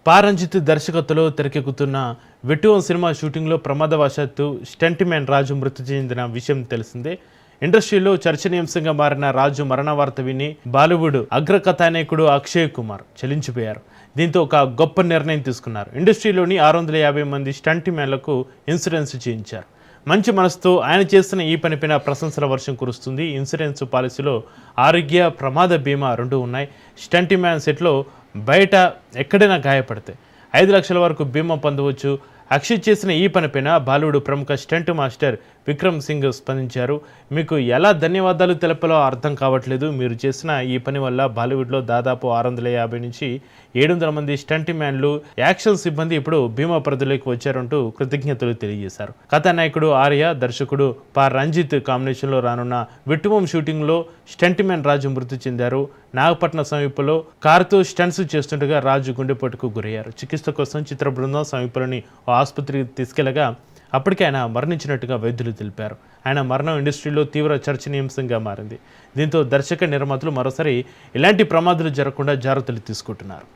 పారంజిత్ దర్శకత్వంలో తెరకెక్కుతున్న వెట్టువం సినిమా షూటింగ్లో ప్రమాదవశాత్తు స్టంట్ మ్యాన్ రాజు మృతి చెందిన విషయం తెలిసిందే. ఇండస్ట్రీలో చర్చనీయాంశంగా మారిన రాజు మరణ వార్త విని బాలీవుడ్ అగ్ర కథానాయకుడు అక్షయ్ కుమార్ చలించిపోయారు. దీంతో ఒక గొప్ప నిర్ణయం తీసుకున్నారు. ఇండస్ట్రీలోని 650 మంది స్టంట్ మ్యాన్లకు ఇన్సూరెన్స్ చేయించారు. మంచి మనసుతో ఆయన చేస్తున్న ఈ పనిపైన ప్రశంసల వర్షం కురుస్తుంది. ఇన్సూరెన్స్ పాలసీలో ఆరోగ్య ప్రమాద బీమా రెండు ఉన్నాయి. స్టంట్ మ్యాన్ సెట్లో బయట ఎక్కడైనా గాయపడితే 5 లక్షల వరకు బీమా పొందవచ్చు. అక్షయ్ చేసిన ఈ పనిపైన బాలీవుడ్ ప్రముఖ స్టంట్ మాస్టర్ విక్రమ్ సింగ్ స్పందించారు. మీకు ఎలా ధన్యవాదాలు తెలపాలో అర్థం కావట్లేదు. మీరు చేసిన ఈ పని వల్ల బాలీవుడ్లో దాదాపు 650 నుంచి 700 మంది స్టంట్ మ్యాన్లు, యాక్షన్ సిబ్బంది ఇప్పుడు బీమా పరిధిలోకి వచ్చారంటూ కృతజ్ఞతలు తెలియజేశారు. కథానాయకుడు ఆర్య, దర్శకుడు రంజిత్ కాంబినేషన్లో రానున్న వెట్టువం షూటింగ్లో స్టంట్ మ్యాన్ రాజు మృతి చెందారు. నాగపట్నం సమీపంలో కారుతో స్టంట్స్ చేస్తుండగా రాజు గుండెపోటుకు గురయ్యారు. చికిత్స కోసం చిత్ర బృందం సమీపంలోని ఓ ఆసుపత్రికి తీసుకెళ్లగా అప్పటికే ఆయన మరణించినట్టుగా వైద్యులు తెలిపారు. ఆయన మరణం ఇండస్ట్రీలో తీవ్ర చర్చనీయాంశంగా మారింది. దీంతో దర్శక నిర్మాతలు మరోసారి ఇలాంటి ప్రమాదాలు జరగకుండా జాగ్రత్తలు తీసుకుంటున్నారు.